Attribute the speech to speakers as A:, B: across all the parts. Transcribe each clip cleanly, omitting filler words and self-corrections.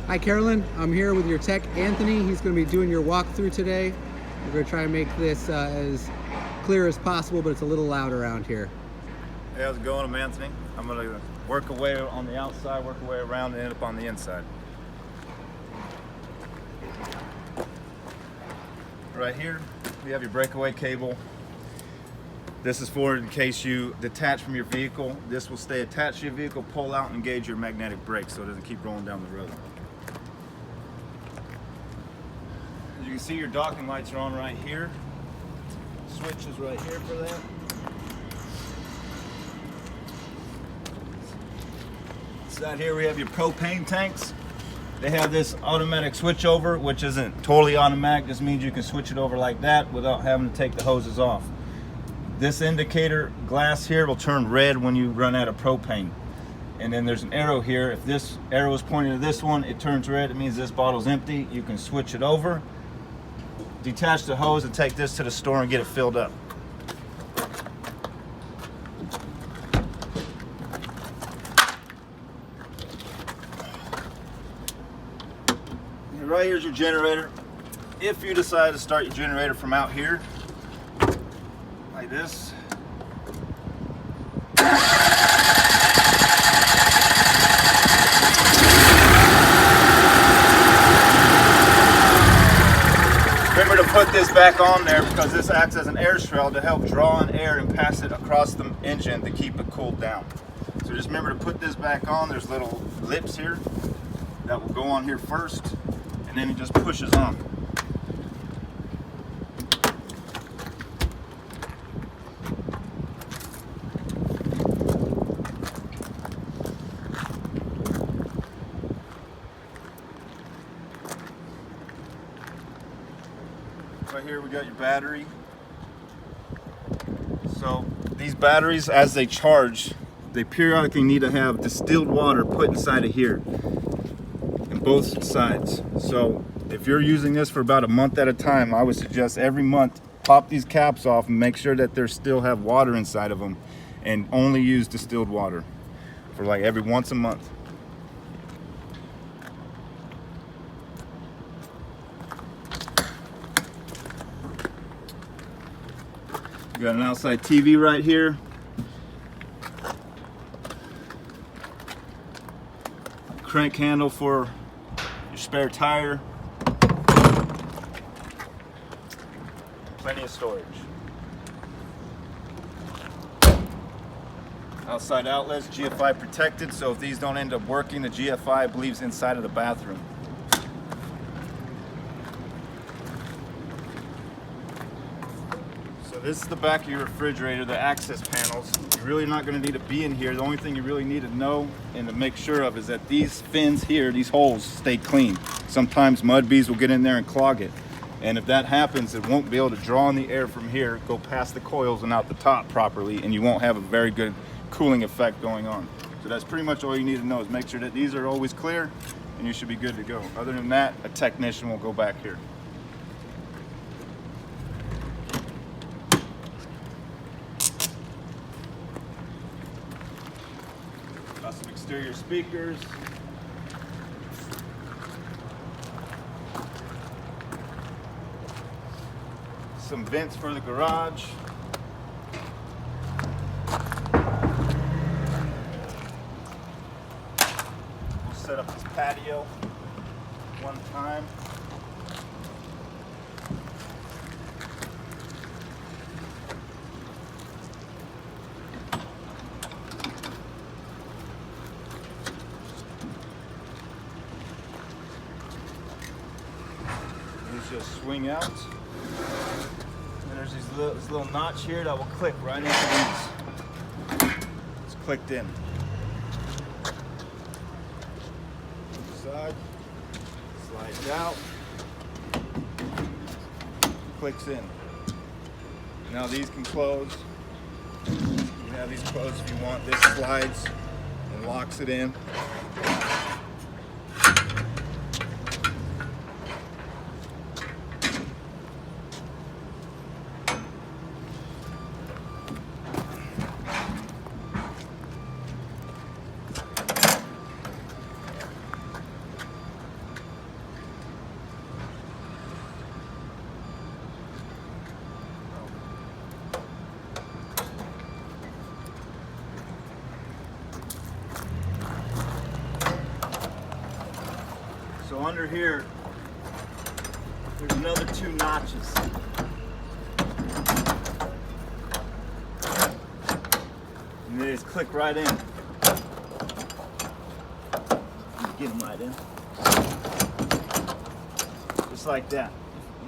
A: Hi Carolyn, I'm here with your tech Anthony. He's going to be doing your walkthrough today. We're going to try to make this as clear as possible, but it's a little loud around here.
B: Hey, how's it going? I'm Anthony. I'm going to work away on the outside, work away around, and end up on the inside. Right here, you have your breakaway cable. This is for in case you detach from your vehicle. This will stay attached to your vehicle, pull out, and engage your magnetic brake so it doesn't keep rolling down the road. As you can see, your docking lights are on right here. Switch is right here for that. Inside here we have your propane tanks. They have this automatic switch over, which isn't totally automatic. This means you can switch it over like that without having to take the hoses off. This indicator glass here will turn red when you run out of propane. And then there's an arrow here. If this arrow is pointing to this one, it turns red. It means this bottle's empty. You can switch it over, detach the hose, and take this to the store and get it filled up. And right here's your generator. If you decide to start your generator from out here, like this. Remember to put this back on there because this acts as an air shroud to help draw in air and pass it across the engine to keep it cooled down. So just remember to put this back on. There's little lips here that will go on here first, and then it just pushes on. Right here we got your battery. So these batteries, as they charge, they periodically need to have distilled water put inside of here in both sides. So if you're using this for about a month at a time, I would suggest every month pop these caps off and make sure that they still have water inside of them, and only use distilled water for like every once a month. You got an outside TV right here. Crank handle for your spare tire. Plenty of storage. Outside outlets, GFI protected, so if these don't end up working, the GFI, I believe, is inside of the bathroom. This is the back of your refrigerator, the access panels. You're really not going to need to be in here. The only thing you really need to know and to make sure of is that these fins here, these holes, stay clean. Sometimes mud bees will get in there and clog it. And if that happens, it won't be able to draw in the air from here, go past the coils and out the top properly, and you won't have a very good cooling effect going on. So that's pretty much all you need to know, is make sure that these are always clear and you should be good to go. Other than that, a technician will go back here. Got some exterior speakers. Some vents for the garage. We'll set up this patio one time. Just swing out. And there's this little notch here that will click right into these. It's clicked in. Side, slides out, clicks in. Now these can close. You can have these closed if you want. This slides and locks it in. So under here, there's another 2 notches. And they just click right in. Get them right in. Just like that.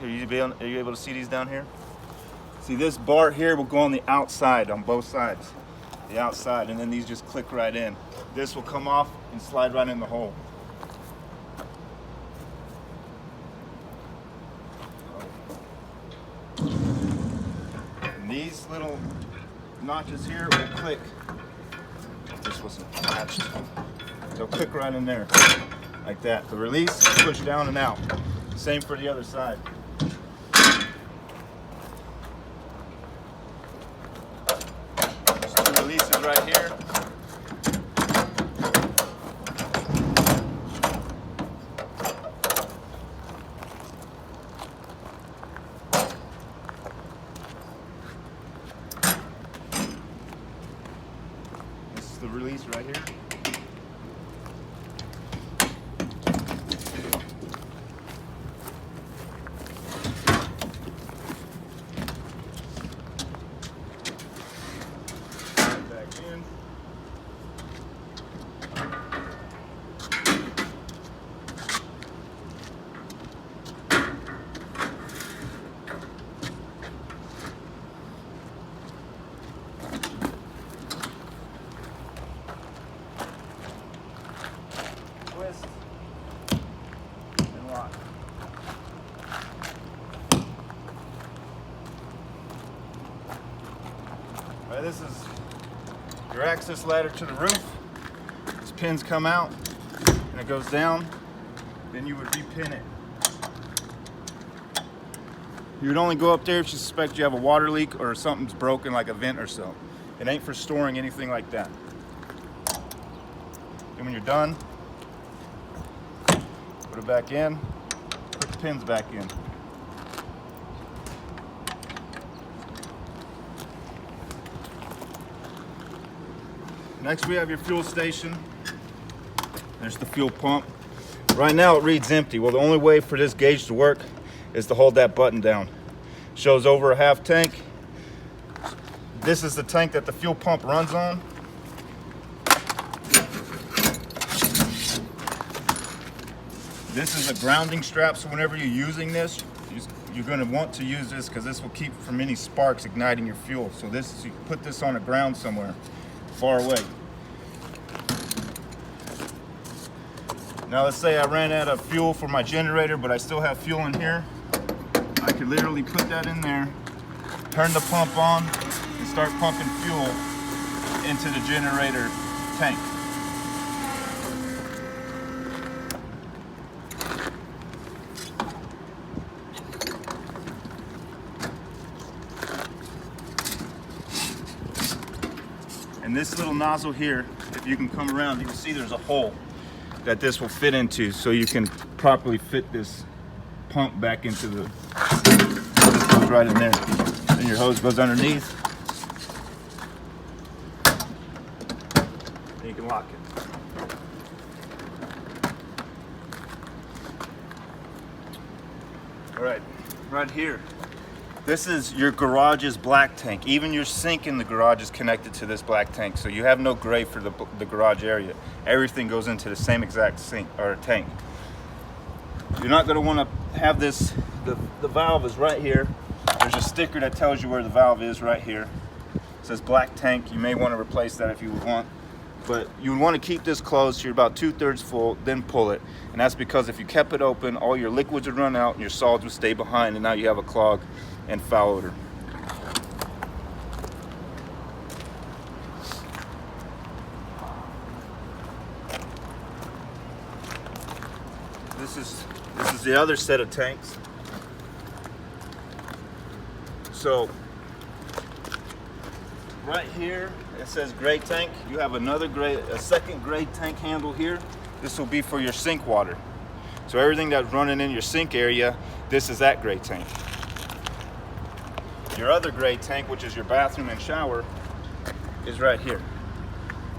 B: Are you able to see these down here? See, this bar here will go on the outside, on both sides. The outside, and then these just click right in. This will come off and slide right in the hole. And these little notches here will click. This wasn't attached. They'll click right in there, like that. The release, push down and out. Same for the other side. There's 2 releases right here. This is the release right here. Twist and lock. All right, this is your access ladder to the roof. These pins come out and it goes down. Then you would repin it. You would only go up there if you suspect you have a water leak or something's broken, like a vent or so. It ain't for storing anything like that. And when you're done, put it back in, put the pins back in. Next we have your fuel station. There's the fuel pump. Right now it reads empty. Well, the only way for this gauge to work is to hold that button down. Shows over a half tank. This is the tank that the fuel pump runs on. This is a grounding strap, so whenever you're using this, you're going to want to use this because this will keep from any sparks igniting your fuel. So this, you put this on the ground somewhere far away. Now let's say I ran out of fuel for my generator, but I still have fuel in here. I could literally put that in there, turn the pump on, and start pumping fuel into the generator tank. And this little nozzle here, if you can come around, you can see there's a hole that this will fit into, so you can properly fit this pump back into the, this goes right in there. Then your hose goes underneath. And you can lock it. All right, right here. This is your garage's black tank. Even your sink in the garage is connected to this black tank, so you have no gray for the garage area. Everything goes into the same exact sink or tank. You're not going to want to have this, the valve is right here. There's a sticker that tells you where the valve is right here. It says black tank. You may want to replace that if you would want. But you would want to keep this closed so you're about 2/3 full, then pull it. And that's because if you kept it open, all your liquids would run out and your solids would stay behind, and now you have a clog and foul odor. This is the other set of tanks. So right here it says gray tank. You have a second gray tank handle here. This will be for your sink water. So everything that's running in your sink area, this is that gray tank. Your other gray tank, which is your bathroom and shower, is right here.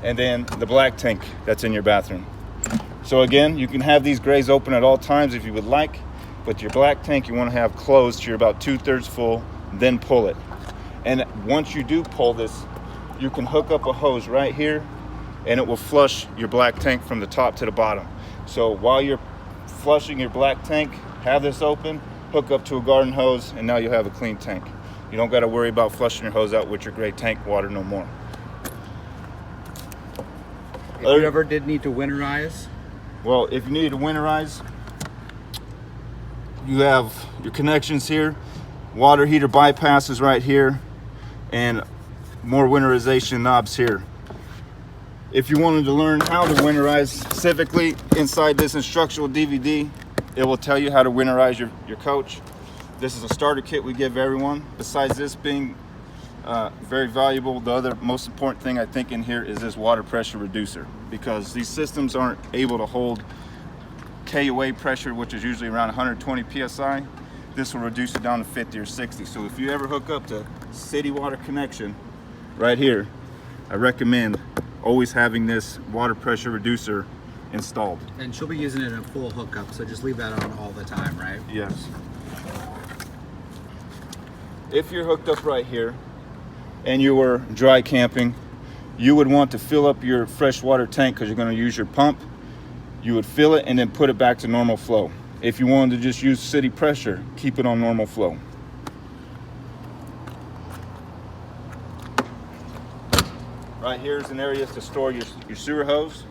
B: And then the black tank that's in your bathroom. So again, you can have these grays open at all times if you would like, but your black tank you want to have closed to you're about 2/3 full, then pull it. And once you do pull this, you can hook up a hose right here and it will flush your black tank from the top to the bottom. So while you're flushing your black tank, have this open, hook up to a garden hose, and now you'll have a clean tank. You don't got to worry about flushing your hose out with your gray tank water no more.
A: If you ever did need to winterize?
B: Well, if you need to winterize, you have your connections here, water heater bypasses right here, and more winterization knobs here. If you wanted to learn how to winterize specifically, inside this instructional DVD, it will tell you how to winterize your coach. This is a starter kit we give everyone. Besides this being very valuable, the other most important thing I think in here is this water pressure reducer, because these systems aren't able to hold KUA pressure, which is usually around 120 PSI. This will reduce it down to 50 or 60. So if you ever hook up to city water connection right here, I recommend always having this water pressure reducer installed.
A: And she'll be using it in a full hookup, so just leave that on all the time, right?
B: Yes. If you're hooked up right here and you were dry camping, you would want to fill up your freshwater tank because you're going to use your pump. You would fill it and then put it back to normal flow. If you wanted to just use city pressure, keep it on normal flow. Right here is an area to store your sewer hose.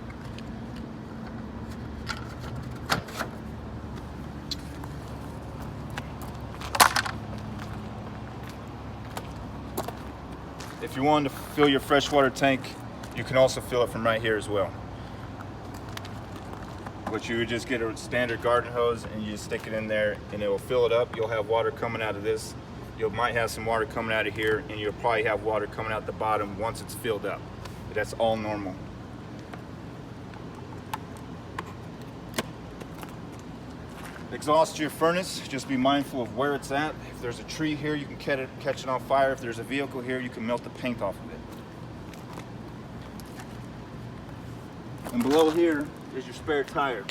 B: If you wanted to fill your freshwater tank, you can also fill it from right here as well. Which you would just get a standard garden hose and you just stick it in there and it will fill it up. You'll have water coming out of this. You might have some water coming out of here, and you'll probably have water coming out the bottom once it's filled up. But that's all normal. Exhaust your furnace, just be mindful of where it's at. If there's a tree here, you can catch it on fire. If there's a vehicle here, you can melt the paint off of it. And below here is your spare tire.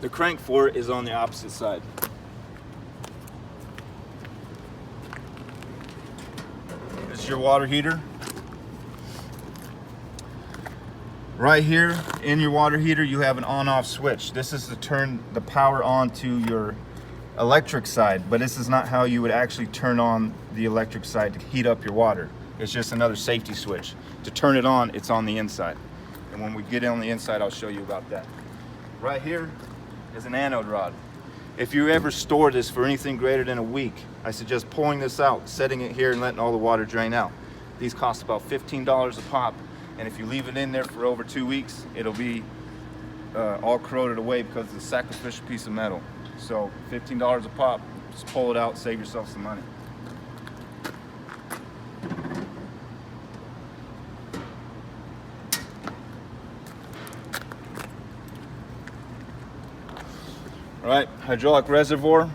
B: The crank for it is on the opposite side. This is your water heater. Right here in your water heater, you have an on-off switch. This is to turn the power on to your electric side, but this is not how you would actually turn on the electric side to heat up your water. It's just another safety switch. To turn it on, it's on the inside. And when we get on the inside, I'll show you about that. Right here is an anode rod. If you ever store this for anything greater than a week, I suggest pulling this out, setting it here, and letting all the water drain out. These cost about $15 a pop. And if you leave it in there for over 2 weeks, it'll be all corroded away because it's a sacrificial piece of metal. So $15 a pop, just pull it out, save yourself some money. All right, hydraulic reservoir.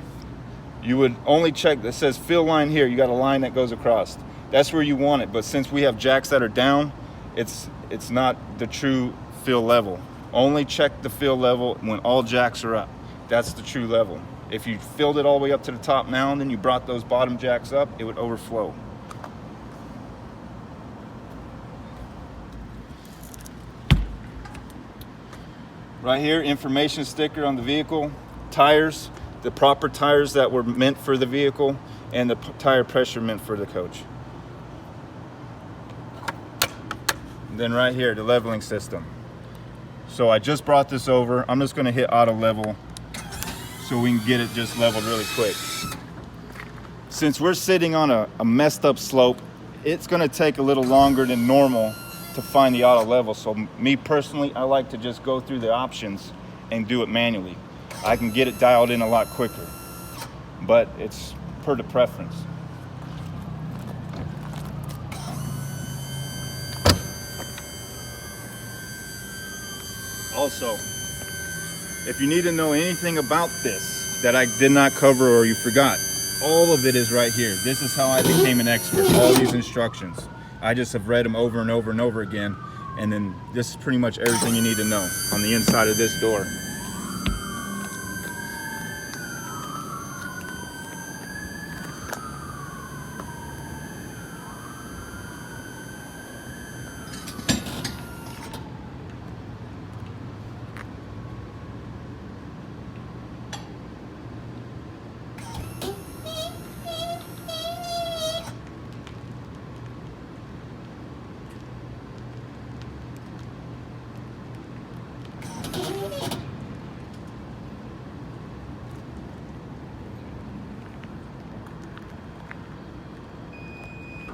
B: You would only check, that says fill line here, you got a line that goes across. That's where you want it, but since we have jacks that are down, it's not the true fill level. Only check the fill level when all jacks are up. That's the true level. If you filled it all the way up to the top now and then you brought those bottom jacks up, it would overflow. Right here, information sticker on the vehicle, tires, the proper tires that were meant for the vehicle, and the tire pressure meant for the coach. Then right here, the leveling system. So I just brought this over. I'm just gonna hit auto level so we can get it just leveled really quick. Since we're sitting on a messed up slope, it's gonna take a little longer than normal to find the auto level. So me personally, I like to just go through the options and do it manually. I can get it dialed in a lot quicker, but it's per the preference. Also, if you need to know anything about this that I did not cover or you forgot, all of it is right here. This is how I became an expert, all these instructions. I just have read them over and over and over again, And then this is pretty much everything you need to know on the inside of this door.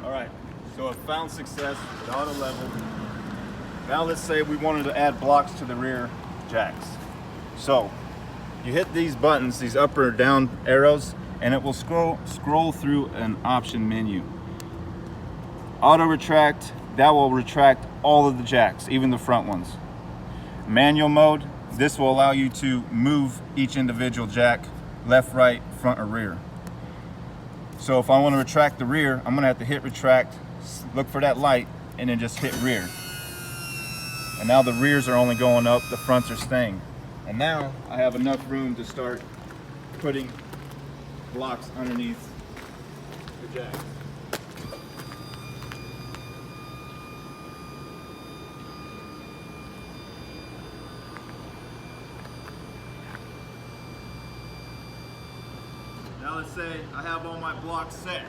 B: All right, so I found success with auto level. Now let's say we wanted to add blocks to the rear jacks. So you hit these buttons, these up or down arrows, and it will scroll through an option menu. Auto retract, that will retract all of the jacks, even the front ones. Manual mode, this will allow you to move each individual jack, left, right, front, or rear. So if I want to retract the rear, I'm gonna have to hit retract, look for that light, and then just hit rear. And now the rears are only going up, the fronts are staying. And now I have enough room to start putting blocks underneath the jacks. Now let's say I have all my blocks set.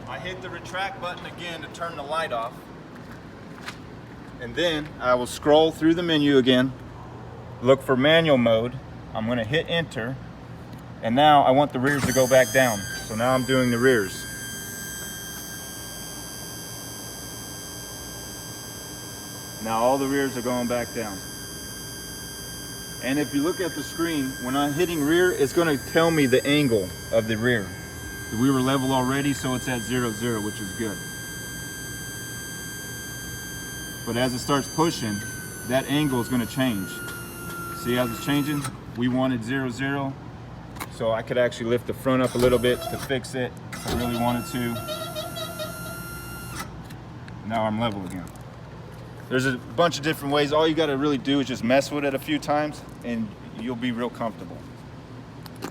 B: I hit the retract button again to turn the light off. And then I will scroll through the menu again, look for manual mode. I'm gonna hit enter. And now I want the rears to go back down. So now I'm doing the rears. Now all the rears are going back down. And if you look at the screen, when I'm hitting rear, it's going to tell me the angle of the rear. We were level already, so it's at 0, 0, which is good. But as it starts pushing, that angle is going to change. See how it's changing? We wanted 0, 0, so I could actually lift the front up a little bit to fix it if I really wanted to. Now I'm level again. There's a bunch of different ways. All you got to really do is just mess with it a few times and you'll be real comfortable. So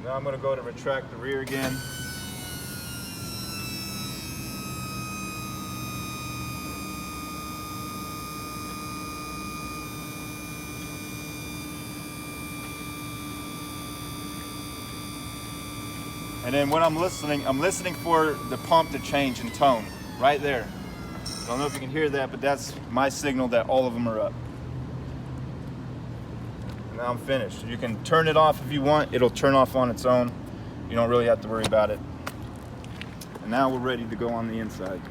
B: now I'm going to go to retract the rear again. And then when I'm listening for the pump to change in tone right there. I don't know if you can hear that, but that's my signal that all of them are up. And now I'm finished. You can turn it off if you want. It'll turn off on its own. You don't really have to worry about it. And now we're ready to go on the inside.